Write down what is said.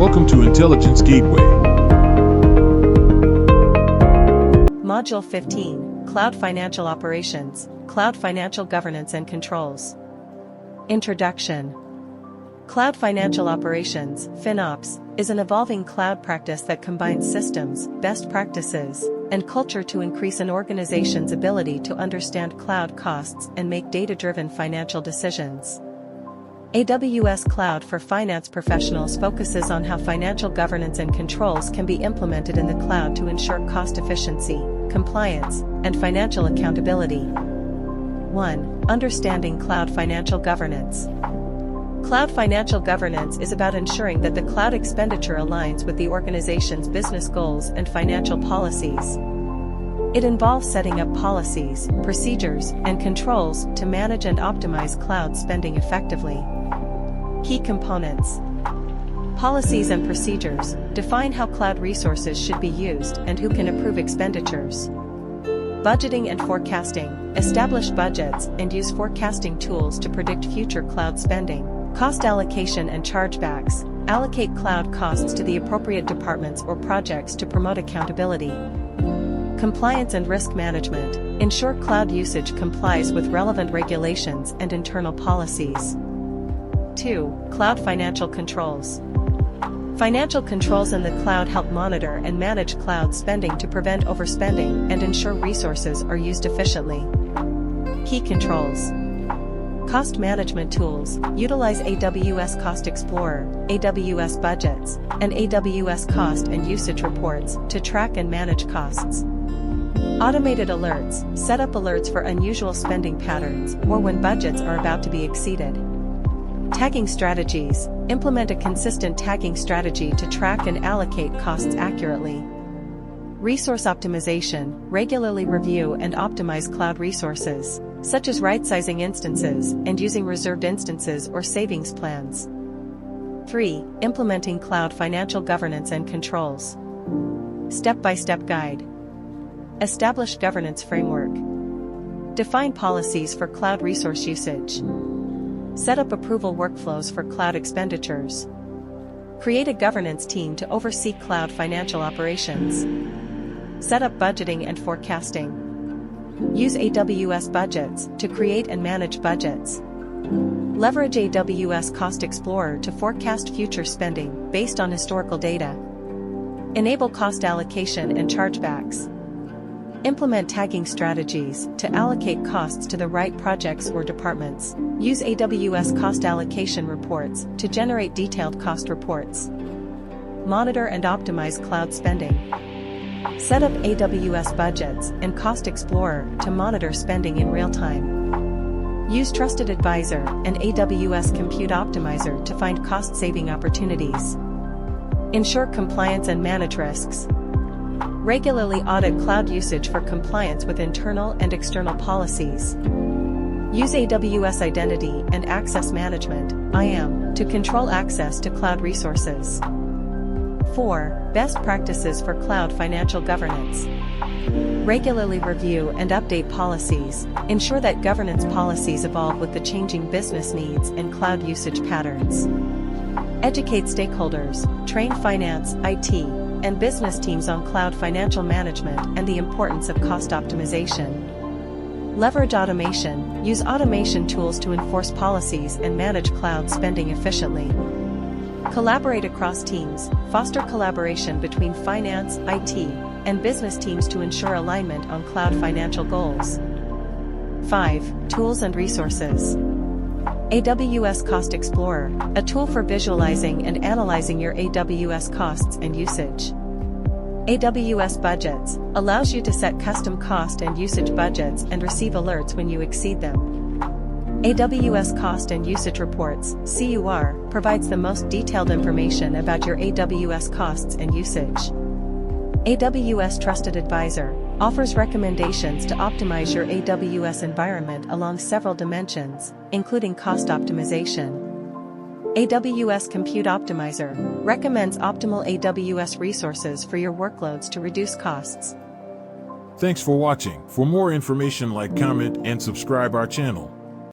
Welcome to Intelligence Gateway. Module 15, Cloud Financial Operations, Cloud Financial Governance and Controls. Introduction. Cloud Financial Operations, FinOps, is an evolving cloud practice that combines systems, best practices, and culture to increase an organization's ability to understand cloud costs and make data-driven financial decisions. AWS Cloud for Finance Professionals focuses on how financial governance and controls can be implemented in the cloud to ensure cost efficiency, compliance, and financial accountability. 1. Understanding cloud financial governance. Cloud financial governance is about ensuring that the cloud expenditure aligns with the organization's business goals and financial policies. It involves setting up policies, procedures, and controls to manage and optimize cloud spending effectively. Key components. Policies and procedures define how cloud resources should be used and who can approve expenditures. Budgeting and forecasting establish budgets and use forecasting tools to predict future cloud spending. Cost allocation and chargebacks allocate cloud costs to the appropriate departments or projects to promote accountability. Compliance and risk management ensure cloud usage complies with relevant regulations and internal policies. 2. Cloud financial controls. Financial controls in the cloud help monitor and manage cloud spending to prevent overspending and ensure resources are used efficiently. Key controls. Cost management tools utilize AWS Cost Explorer, AWS Budgets, and AWS Cost and Usage Reports to track and manage costs. Automated alerts set up alerts for unusual spending patterns or when budgets are about to be exceeded. Tagging strategies implement a consistent tagging strategy to track and allocate costs accurately. Resource optimization regularly review and optimize cloud resources, such as right-sizing instances and using reserved instances or savings plans. 3. Implementing cloud financial governance and controls. Step-by-step guide. Establish governance framework. Define policies for cloud resource usage. Set up approval workflows for cloud expenditures. Create a governance team to oversee cloud financial operations. Set up budgeting and forecasting. Use AWS Budgets to create and manage budgets. Leverage AWS Cost Explorer to forecast future spending based on historical data. Enable cost allocation and chargebacks. Implement tagging strategies to allocate costs to the right projects or departments. Use AWS cost allocation reports to generate detailed cost reports. Monitor and optimize cloud spending. Set up AWS Budgets and Cost Explorer to monitor spending in real time. Use Trusted Advisor and AWS Compute Optimizer to find cost-saving opportunities. Ensure compliance and manage risks. Regularly audit cloud usage for compliance with internal and external policies. Use AWS Identity and Access Management (IAM) to control access to cloud resources. 4. Best practices for cloud financial governance. Regularly review and update policies. Ensure that governance policies evolve with the changing business needs and cloud usage patterns. Educate stakeholders, train finance, IT, and business teams on cloud financial management and the importance of cost optimization. Leverage automation. Use automation tools to enforce policies and manage cloud spending efficiently. Collaborate across teams. Foster collaboration between finance, IT, and business teams to ensure alignment on cloud financial goals. 5. Tools and resources. AWS Cost Explorer, a tool for visualizing and analyzing your AWS costs and usage. AWS Budgets allows you to set custom cost and usage budgets and receive alerts when you exceed them. AWS Cost and Usage Reports (CUR) provides the most detailed information about your AWS costs and usage. AWS Trusted Advisor offers recommendations to optimize your AWS environment along several dimensions, including cost optimization. AWS Compute Optimizer recommends optimal AWS resources for your workloads to reduce costs. Thanks for watching. For more information, like, comment, and subscribe our channel.